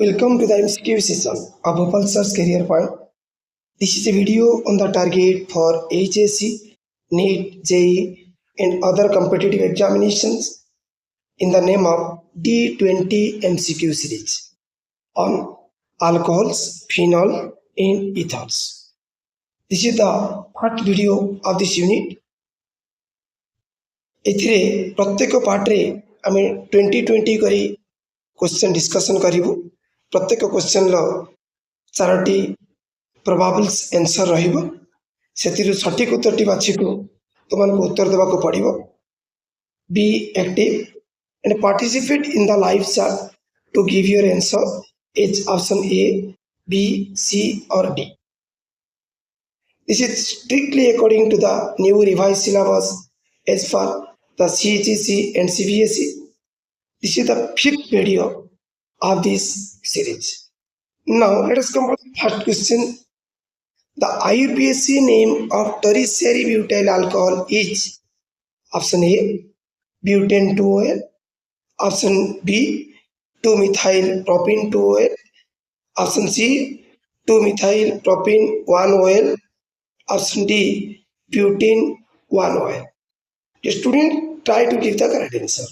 Welcome to the MCQ session of Bhopal Search Career Point. This is a video on the target for HSC, NEET, JEE and other competitive examinations in the name of D20 MCQ series on alcohols, phenol and ethers. This is the first video of this unit. ଏଥିରେ ପ୍ରତ୍ୟେକ ପାର୍ଟରେ ଆମେ 2020 କରି question discussion करूँ. प्रत्येक question Charoti प्रोबाबल्स answer रहिबो. सेतिरु सठिक उत्तरटी बाछिकु तुमनको उत्तर देबाको पड़िबो. Be active and participate in the live chat to give your answer is option A, B, C और D. This is strictly according to the new revised syllabus as per the CHSE and CBSE. This is the fifth video of this series. Now let us come to the first question. The IUPAC name of tertiary butyl alcohol is option A, butane 2-OL, option B, 2-methyl propene 2-OL, option C, 2-methyl propene 1-OL, option D, butane 1-OL. The student try to give the correct answer.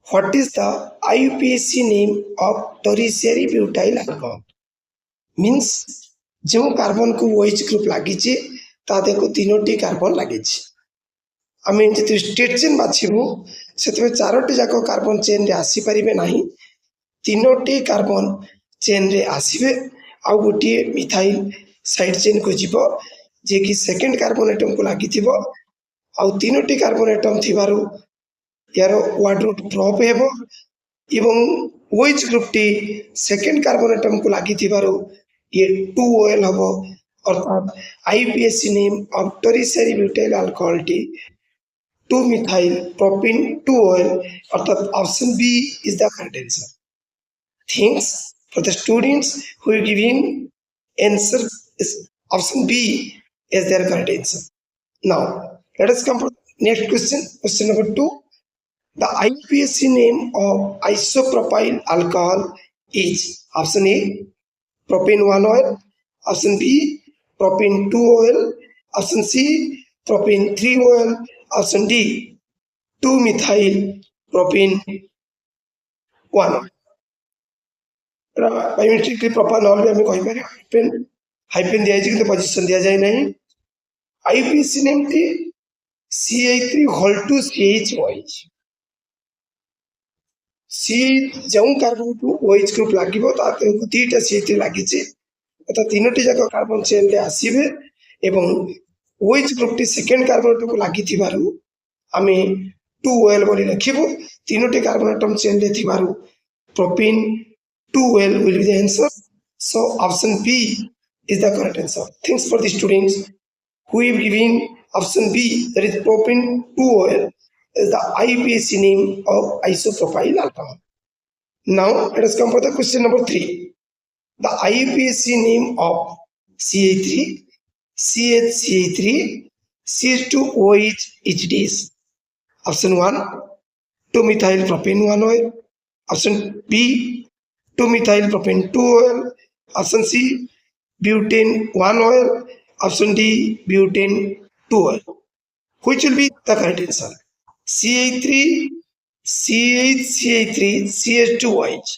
What is the IUPAC name of tertiary butyl alcohol? Means जो carbon को OH group लगी को तीनोटी carbon लगी. आम जो state chain बाछबू से चारोटी जाक carbon chain रे आसी पारिबे नाही. तीनोटी कार्बन चेन रे आसीबे आ गोटे मिथाइल साइड चेन को जीव जे कि सेकंड कार्बन एटम को लगी आ तीनोटी कार्बन एटम थिबारु यार वार्डरोब ड्रॉप हेबो एवं OH ग्रुप टी सेकंड कार्बन एटम को लगी थिबारु ये 2-OL हबो. अर्थात IUPAC name of tertiary butyl alcohol टी 2-methyl propene 2-OL. अर्थात option B is the correct answer. Thanks for the students who are giving answer is option B as their correct answer. Now let us come to the next question. Question number 2. The IUPAC name of isopropyl alcohol is option A, propane 1-OL, option B, propane 2-OL, option C, propane 3-OL, option D, 2-methyl propane 1-OL. Biometrically प्रोपानॉल भी हमें कहि पारे hyphen दिया जाय कि position दिया जाय नहीं. IUPAC name T CH3 whole to CHOH. सी जो कार्बन को OH ग्रुप लागिबो ताते दुईटा CH3 लागिछि अर्थात तीनोटी जाक कार्बन चेन रे आसीबे एवं OH ग्रुप टी सेकंड कार्बन को लागि थिबारु आमे 2-OL बोली लिखिबो. तीनोटी कार्बन एटम चेन रे थिबारु propene 2-OL will be the answer. So option B is the correct answer. Thanks for the students who have given option B, that is propane 2-OL, is the IUPAC name of isopropyl alcohol. Now let us come for the question number 3. The IUPAC name of CH3, CH3, CH2OH is this. Option 1, 2-methyl propane 1-OL. Option B, 2-methyl propane 2-OL. Option C, butane 1-OL. Option D, butane 2-OL. Which will be the correct answer? CH3, CH3, CH2OH.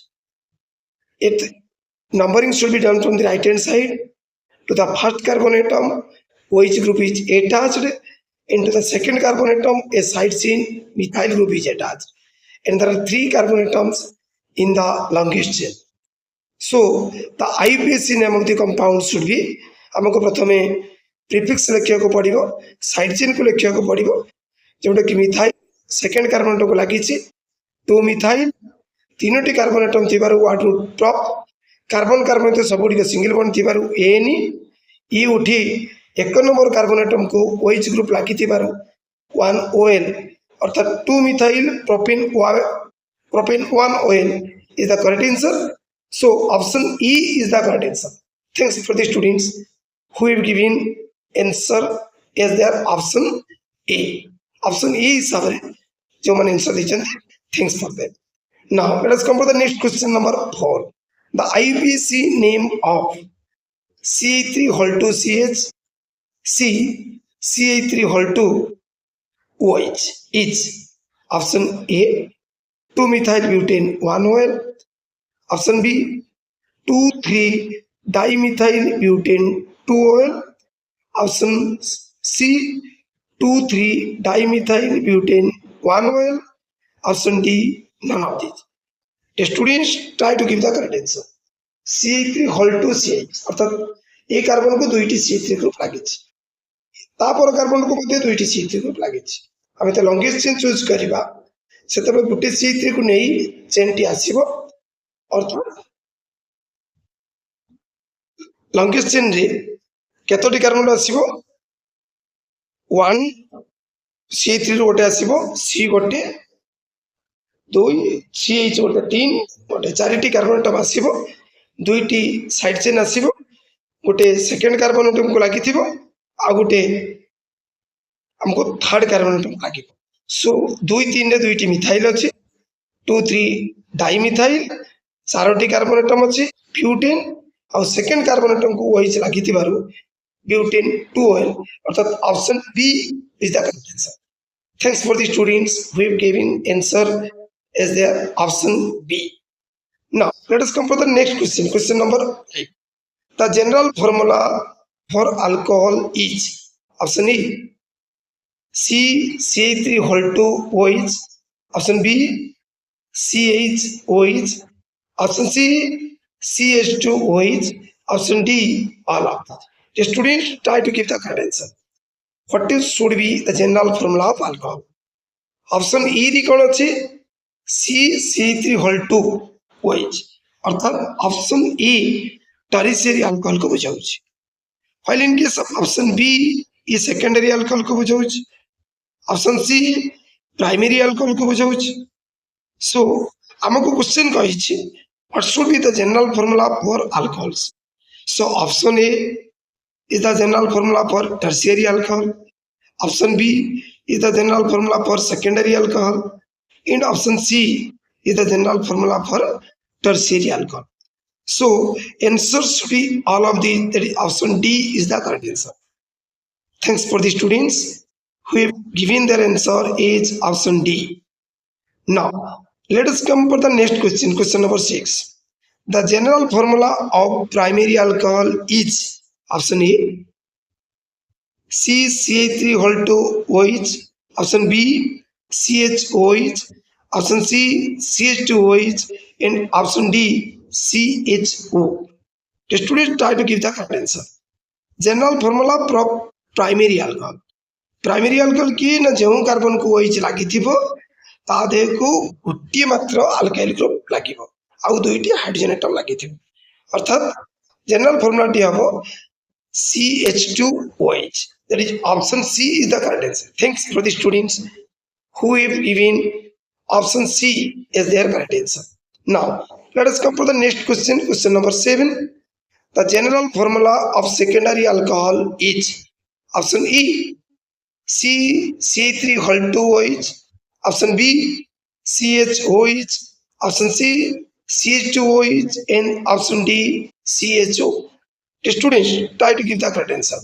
It numbering should be done from the right hand side. To the first carbon atom, OH group is attached, and to the second carbon atom, a side chain methyl group is attached. And there are 3 carbon atoms in the longest chain. So the IUPAC name of the compound should be हमको प्रथमे prefix लिखिया को पड़िबो, side chain को लिखिया को पड़िबो. जोटा कि methyl second carbon को लागि 2-methyl तीनोटी कार्बन एटम थिबारु वार्डरोब ड्रॉप कार्बन कार्बन तो सबुडी सिंगल बॉन्ड थिबारु एन ई उठी एक नंबर कार्बन एटम को OH ग्रुप लागि थिबारु 1-OL. अर्थात 2-methyl propane 1-OL is the correct answer. So option E is the correct answer. Thanks for the students who have given answer as their option A. Option A is our जो मैंने answer दीजिए. Thanks for that. Now let us come to the next question number 4. The IUPAC name of CH3 whole 2 CH, C CH3 whole 2 OH is option A 2 methyl butane 1 OL, option B 2 3 dimethyl butane 2 OL, option C 2 3 dimethyl butane 1 OL, option D none of these. The students try to give the correct answer. CH3 whole 2 CH अर्थात ए carbon को दुईटी CH3 group लागिଛି तापर carbon को मध्ये दुईटी CH3 group लागिଛି आमे त longest chain choose करिबा सेतबे गुटे CH3 को नै चेन टी आसीबो अर्थात लॉन्गेस्ट चेन रे केतोटी कार्बन आसीबो 1 CH3 रो गोटे आसीबो C गोटे 2 CH गोटे 3 गोटे चारिटी कार्बन टम आसीबो दुईटी साइड चेन आसीबो गोटे सेकंड कार्बन एटम को लागि थिबो आ गोटे हमको थर्ड कार्बन एटम लागि सो 2 3 रे दुईटी मिथाइल अछि 2 3 डाइमिथाइल चारोटी कार्बन एटम अछि ब्यूटेन और सेकंड कार्बन एटम को वही लागि थिबारु ब्यूटेन 2OL अर्थात option B is the correct answer. Thanks for the students who have given answer as their option B. Now let us come for the next question. Question number 8. The general formula for alcohol is option A CH3 whole 2 OH, option B CHOH, option C CH2OH, option D all of that. The students try to give the correct answer. What is should be the general formula of alcohol? Option E री कौन अच्छे CH3 whole 2 OH अर्थात option E tertiary alcohol को बुझाउछ while in case of option B ये secondary alcohol को बुझाउछ option C primary alcohol को बुझाउछ सो हमको question कहिछि what should be the general formula for alcohols. So option A is the general formula for tertiary alcohol, option B is the general formula for secondary alcohol, and option C is the general formula for tertiary alcohol. So answer should be all of these, that is option D is the correct answer. Thanks for the students who have given their answer is option D. Now let us come for the next question, question number 6. The general formula of primary alcohol is option A CH3 whole 2 OH, option B CHOH, option C CH2OH, and option D CHO. The students try to give the correct answer. General formula for primary alcohol. Primary alcohol की ना जो carbon को OH लागि थिबो ता देह को गोटे मात्र अल्काइल ग्रुप लागिबो आउ दुईटी हाइड्रोजन एटम लागि थिबो अर्थात जनरल फॉर्मूला टी हबो CH2OH. That is option C is the correct answer. Thanks for the students who have given option C as their correct answer. Now let us come for the next question, question number 7. The general formula of secondary alcohol is option E CH3 whole 2 OH, option B CHOH, option C CH2OH, and option D CHO. The students try to give the correct answer.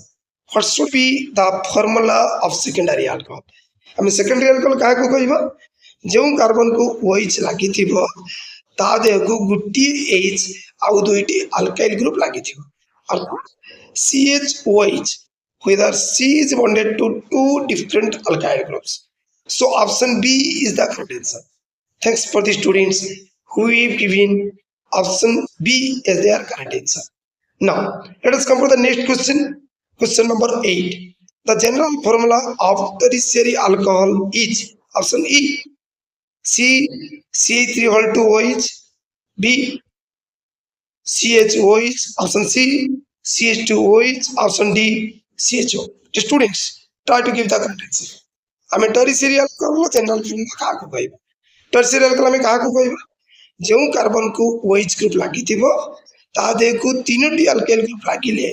What should be the formula of secondary alcohol? हमें secondary alcohol क्या को कहिबा जो carbon को OH लागि थिबो ता देह को गुटी H आउ दुईटी अल्काइल ग्रुप लागि थिबो अर्थात CHOH whether C is bonded to two different alkyl groups. So option B is the correct answer. Thanks for the students who have given option B as their correct answer. Now let us come to the next question, question number 8. The general formula of tertiary alcohol is option E CH3 whole 2 OH, B CHOH, option C CH2OH, option D CHO. The students try to give the correct answer. हमें tertiary alcohol general formula कहाँ को कहिबा tertiary alcohol हमें कहाँ को कहिबा जो carbon को OH group लागि थिबो ता देखो तीनोटी अल्काइल ग्रुप लागिले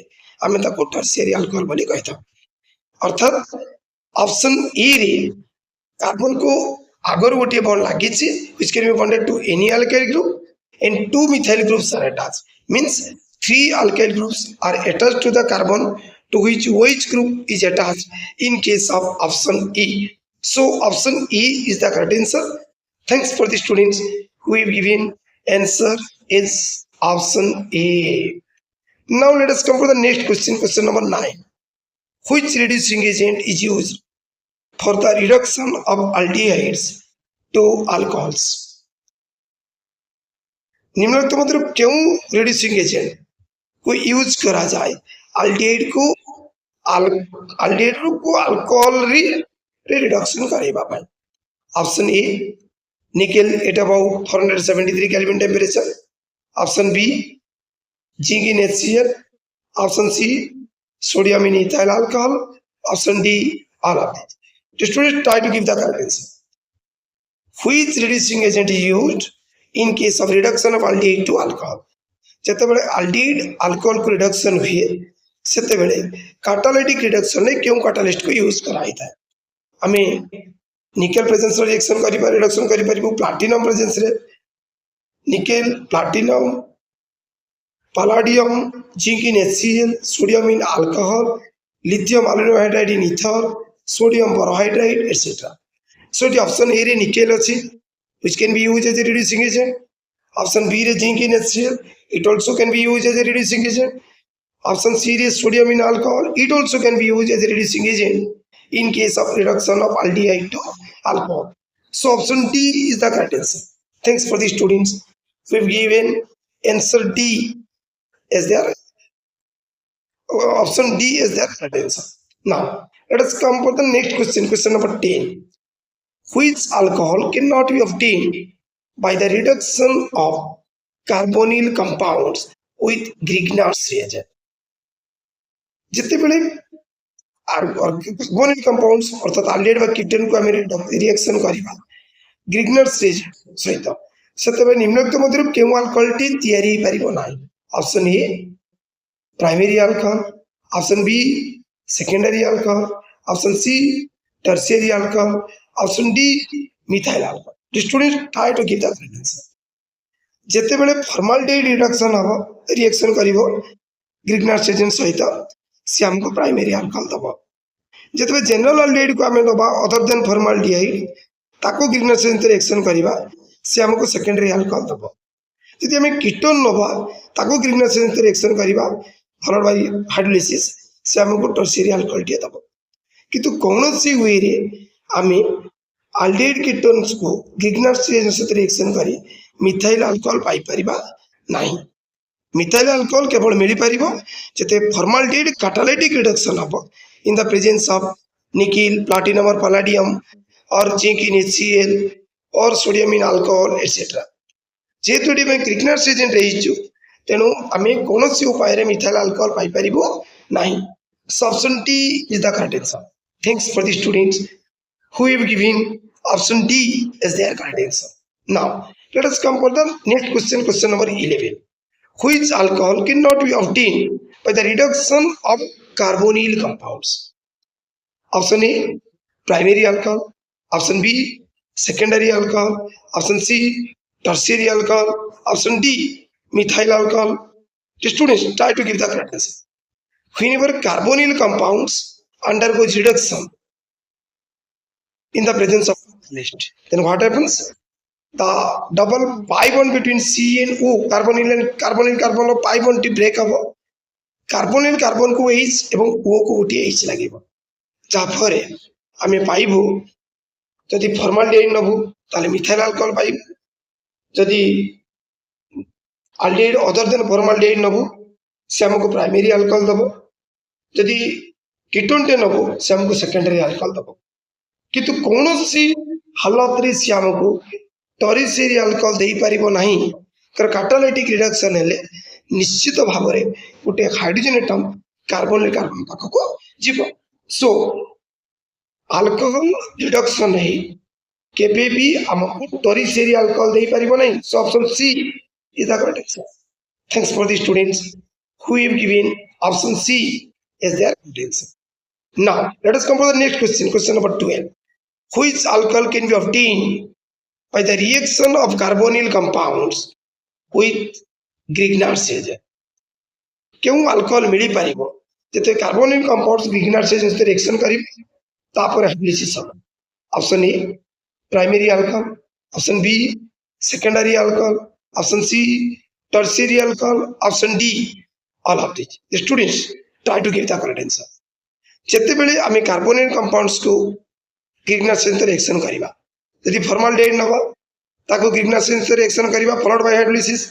आमे ताको टर्शियरी अल्कोहल बोली कहता अर्थात ऑप्शन ए रे कार्बन को आगर गोटे बॉन्ड लागिछि which can be bonded to any alkyl group and two methyl groups are attached. Means three alkyl groups are attached to the carbon to which group is attached in case of option E. So option E is the correct answer. Thanks for the students who have given answer is option A. Now let us come to the next question, question number 9. Which reducing agent is used for the reduction of aldehydes to alcohols? निम्नलिखित मतलब क्यों reducing agent को use करा जाए aldehyde को alcohol reduction करबा पाई option A nickel at about 473 kelvin temperature option B zinc in HCl option C sodium in ethyl alcohol option D all of this the student try to give the correct answer which reducing agent is used in case of reduction of aldehyde to alcohol ଯେତେବେଳେ aldehyde alcohol को reduction हुए ସେତେବେଳେ catalytic reduction रे क्यों catalyst को use कराइଥାଏ ଆମେ nickel presence रे reaction करिबा रिडक्शन करि परिबो प्लैटिनम प्रेजेंस रे nickel platinum palladium zinc in HCl sodium in alcohol lithium aluminium hydride in ether sodium borohydride etcetera so the option A रे nickel अछि which can be used as a reducing agent. Option B is zinc in HCl. It also can be used as a reducing agent. Option C is sodium in alcohol. It also can be used as a reducing agent in case of reduction of aldehyde to alcohol. So option D is the correct answer. Thanks for the students. We've given answer D as their option D is their correct answer. Now let us come for the next question. Question number 10. Which alcohol cannot be obtained by the reduction of carbonyl compounds with Grignard's reagent? जितेबले carbonyl compounds अर्थात aldehyde व ketone को आमे reaction करिबा ग्रिग्नार्स reagent सहित सेतेबे निम्नलिखित मध्यरु केउ alcohol T तयारी परिबो नाही option A primary alcohol option B secondary alcohol option C tertiary alcohol option D methyl alcohol. The students try to give the correct answer. जेतेबेले फॉर्माल्डिहाइड रिडक्शन हबो रिएक्शन करिवो ग्रिग्नार्स एजेंट सहित से हमको primary alcohol दबो जेतेबे general aldehyde को हमें दबा अदर देन फॉर्माल्डिहाइड ताको ग्रिग्नार्स एजेंट रिएक्शन करिबा से हमको सेकेंडरी अल्कोहल दबो जदि हमें कीटोन नबा ताको ग्रिग्नार्स एजेंट रिएक्शन करिबा फॉलोड बाय हाइड्रोलिसिस से हमको टर्शियरी अल्कोहल दिया दबो किंतु कोनोसी वे रे आमे अल्डिहाइड कीटोन्स को ग्रिग्नार्स रिएजेंट से रिएक्शन करी मिथाइल अल्कोहल पाई परिबा नाही मिथाइल अल्कोहल केवल मिली परिबो जते फॉर्माल्डिहाइड कैटालिटिक रिडक्शन हबो in the presence of nickel platinum और पलाडियम और जिंक इन HCl और सोडियम इन अल्कोहल एटसेट्रा जेतुडी में ग्रिग्नार्स रिएजेंट रहिछु तेनु आमे कोनोसी उपाय रे मिथाइल अल्कोहल पाई परिबो नाही so option D is the correct answer thanks for the students who have given option D as their correct answer. Now, let us come for the next question, question number 11. Which alcohol cannot be obtained by the reduction of carbonyl compounds? Option A, primary alcohol. Option B, secondary alcohol. Option C, tertiary alcohol. Option D, methyl alcohol. The students try to give the correct answer. Whenever carbonyl compounds undergoes reduction in the presence of catalyst, then what happens? The double pi bond between C and O, carbonyl carbon pi bond to break up. Carbonyl carbon को H एवं O को गोटे H लागिबो जाफरे आमे पाइबो जदि formaldehyde Nabu ताले methyl alcohol पाइबो जदि aldehyde other than formaldehyde Nabu से हमको प्राइमरी अल्कोहल दबो जदि कीटोन टे नबु से हमको सेकेंडरी अल्कोहल दबो किंतु कौनसी हालत रे से हमको टर्शियरी अल्कोहल देई परिबो नाही कर कैटालिटिक रिडक्शन हेले निश्चित भाव रे गोटे हाइड्रोजन एटम कार्बोनिल कार्बन पाखको जीव सो अल्कोहल रिडक्शन है केबे भी हमको टर्शियरी अल्कोहल देई परिबो नाही so option C is the correct answer thanks for the students who have given option C as their correct answer. Now let us come to the next question, question number 12. Which alcohol can be obtained by the reaction of carbonyl compounds with Grignard stage क्यों alcohol मिली पारिबो जते carbonyl compounds Grignard stage सहित reaction करिवे तापर hydrolysis हम option A primary alcohol option B secondary alcohol option C tertiary alcohol option D all of these the students try to give the correct answer जते बेले आमे carbonyl compounds को Grignard stage reaction करिवा यदि फॉर्माल्डिहाइड नबा ताको Grignard stage रिएक्शन करिवा फॉलोड बाय हाइड्रोलिसिस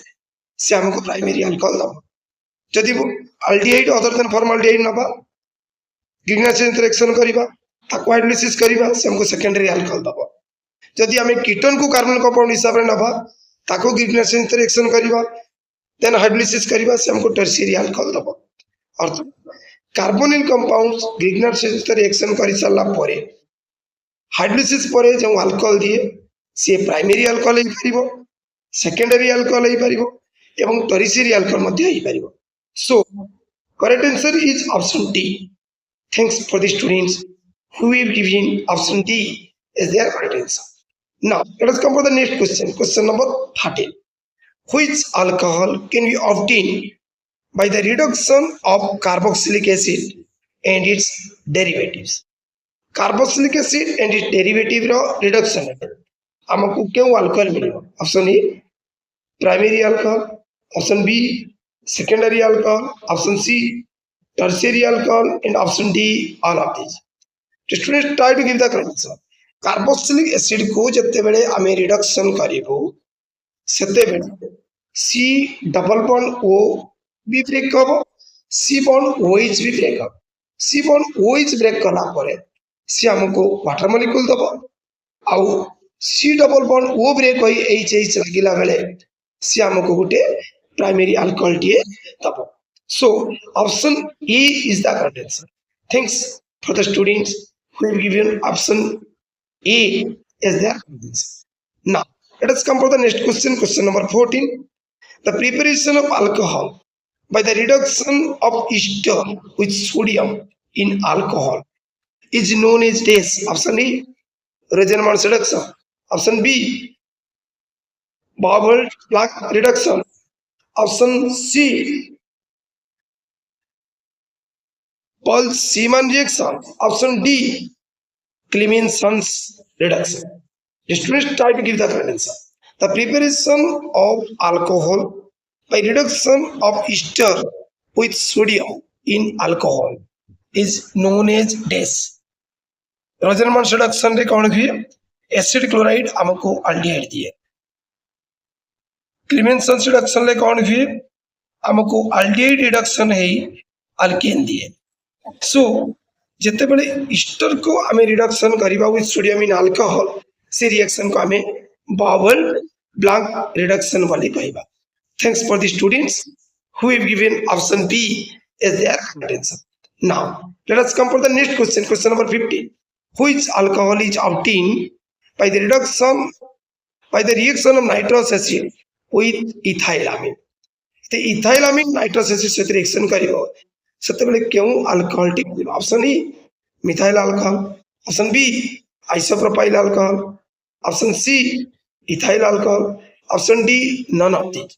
से हमको प्राइमरी अल्कोहल दबो जदि अल्डिहाइड अदर देन फॉर्माल्डिहाइड नबा Grignard stage रिएक्शन करिवा ताको हाइड्रोलिसिस करिवा से हमको सेकेंडरी अल्कोहल दबो जदि आमे कीटोन को कार्बोनिल कंपाउंड हिसाब रे नबा ताको Grignard stage रिएक्शन करिवा देन हाइड्रोलिसिस करिवा से हमको टर्शियरी अल्कोहल दबो अर्थ carbonyl compounds Grignard stage reaction करि साला परे हाइड्रोलिसिस परे जो अल्कोहल दिए से प्राइमरी अल्कोहल ही परिबो सेकेंडरी अल्कोहल ही परिबो एवं टर्शियरी अल्कोहल मध्ये ही परिबो so correct answer is option D thanks for the students who have given option D is their correct answer. Now let us come for the next question. Question number 13. Which alcohol can be obtained by the reduction of carboxylic acid and its derivatives? Carboxylic acid and its derivative ro reduction हमको क्यों alcohol मिलेगा option A primary alcohol option B secondary alcohol option C tertiary alcohol and option D all of these students try to give the correct answer carboxylic acid को जते बेले आमे reduction करिवो सेते बेले सी double bond ओ भी break हबो सी bond OH भी break हबो सी बॉन्ड ओएच ब्रेक कला परे सी हमको वाटर मॉलिक्यूल दबो आउ C double bond O break होई एच एच लागिला बेले सी हमको गुटे प्राइमरी अल्कोहल टीए दबो so option A is the correct answer thanks for the students who have given option A as their answer. Now, let us come for the next question, question number 14. The preparation of alcohol by the reduction of ester with sodium in alcohol is known as this. Option A, Rosenmann's reduction. Option B, Bauer-Blanc reduction. Option C, Paul-Seaman reaction. Option D, Clemenson's reduction. The students try to give the correct answer. The preparation of alcohol by reduction of ester with sodium in alcohol is known as DAS. Rosenmann's reduction रे कौन हुए acid chloride हमको aldehyde दिए Clemenson's reduction रे कौन हुए हमको aldehyde reduction है अल्केन दिए सो जिते बड़े ईस्टर को हमें रिडक्शन करिबा विथ सोडियम इन अल्कोहल से रिएक्शन को हमें Bauer-Blanc रिडक्शन वाली कहबा thanks for the students who have given option B as their correct answer. Now let us come for the next question, question number 15. Which alcohol is obtained by the reaction of nitrous acid with ethylamine? the ethylamine nitrous acid से reaction करिबो सते बेले क्यों alcohol टी option A methyl alcohol option B isopropyl alcohol option C ethyl alcohol option D none of these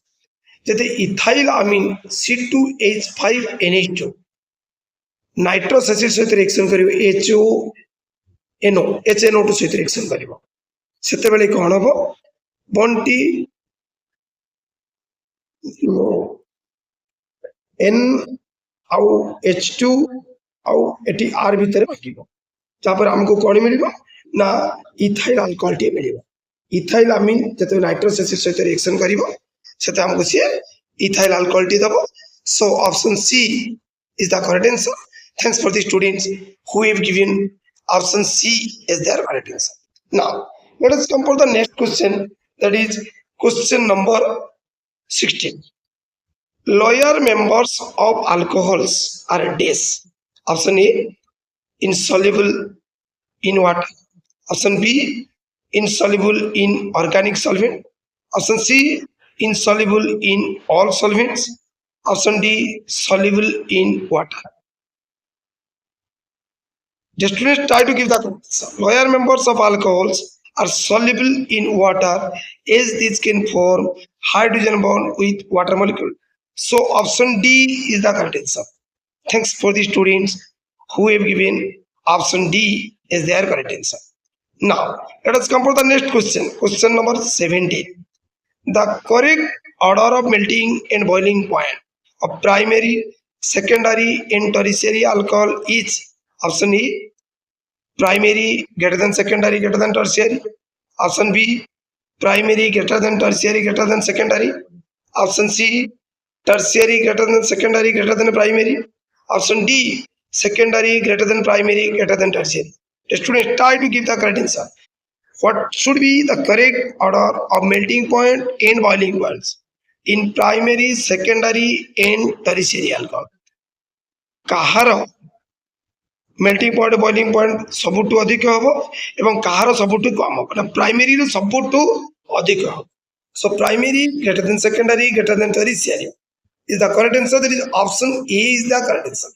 जते ethyl amine C2H5NH2 nitrous acid सहित reaction करिवो HNO2 सहित रिएक्शन करिवो सते बेले कोन हबो बॉन्ड N आउ H2 आउ एटी R भीतर बाकीबो जापर हमको कोन मिलिबो ना इथाइल अल्कोहल टी मिलिबो इथाइल अमीन जते नाइट्रस एसिड सहित रिएक्शन करिवो सेते हमको से इथाइल अल्कोहल टी दबो so option C is the correct answer thanks for the students who have given option C as their correct answer now let us come for the next question that is question number 16 lower members of alcohols are DAS. Option A, insoluble in water. Option B, insoluble in organic solvent. Option C, insoluble in all solvents. Option D, soluble in water. The students try to give the answer. Lower members of alcohols are soluble in water as these can form hydrogen bond with water molecule. So option D is the correct answer. Thanks for the students who have given option D is their correct answer. Now let us come for the next question. Question number 17. The correct order of melting and boiling point of primary, secondary, and tertiary alcohol is option E primary greater than secondary greater than tertiary. Option B primary greater than tertiary greater than secondary. Option C tertiary greater than secondary greater than primary. Option D secondary greater than primary greater than tertiary. The students try to give the correct answer. What should be the correct order of melting point and boiling points in primary, secondary, and tertiary alcohol? କାହାର melting point boiling point सबुठु अधिक हम एवं कहार सबुठु कम हम primary रो सबुठु अधिक हम so primary greater than secondary greater than tertiary is the correct answer. That is option A is the correct answer.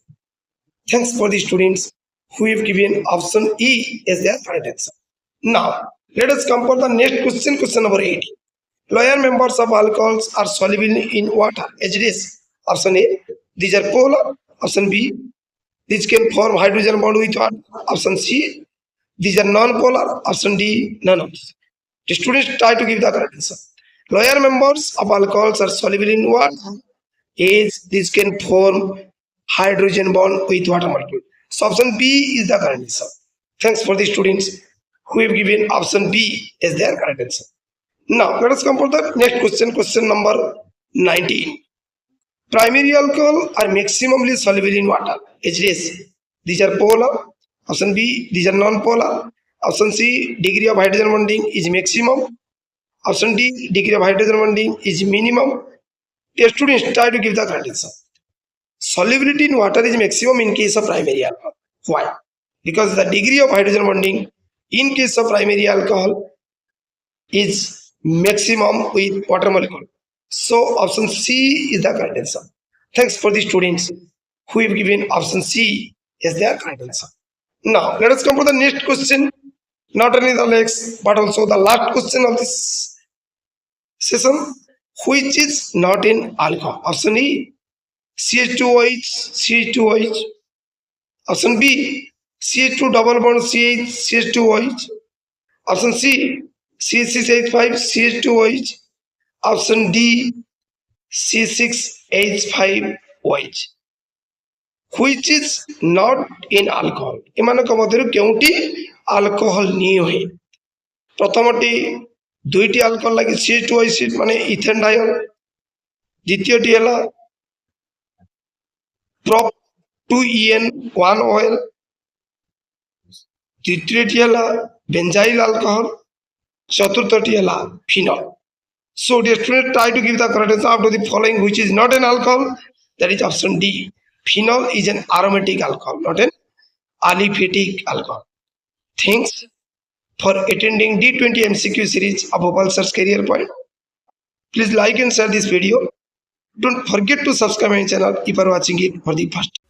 Thanks for the students who have given option E as their correct answer. Now let us come for the next question. Question number 18. Lower members of alcohols are soluble in water as it is. Option A, these are polar. Option B, these can form hydrogen bond with water. Option C, these are non-polar. Option D, none of these. The students try to give the correct answer. Lower members of alcohols are soluble in water as these can form hydrogen bond with water molecule. So option B is the correct answer. Thanks for the students who have given option B as their correct answer. Now let us come for the next question. Question number 19. Primary alcohol are maximally soluble in water. As it is. These are polar. Option B, these are non-polar. Option C, degree of hydrogen bonding is maximum. Option D, degree of hydrogen bonding is minimum. The students try to give the correct answer. Solubility in water is maximum in case of primary alcohol. Why? Because the degree of hydrogen bonding in case of primary alcohol is maximum with water molecule. So option C is the correct answer. Thanks for the students who have given option C as their correct answer. Now let us come to the next question. Not only the next but also the last question of this session. Which is not in alcohol? Option E, CH2OH, CH2OH. Option B, CH2 double bond CH, CH2OH. Option C, C6H5, CH2OH. Option D, C6H5OH. Which is not in alcohol? ଏମାନଙ୍କ ମଧ୍ୟରୁ କେଉଁଟି alcohol ନୁହେଁ? ପ୍ରଥମଟି दुईटी alcohol लगे CH2OH माने ethane dial द्वितीयटी है prop 2EN1 oil तृतीयटी है benzyl alcohol चतुर्थटी है phenol. So dear students, try to give the correct answer after the following which is not an alcohol. That is option D. Phenol is an aromatic alcohol, not an aliphatic alcohol. Thanks for attending D20 MCQ series of Bhopal Search Career Point. Please like and share this video. Don't forget to subscribe my channel if you are watching it for the first time.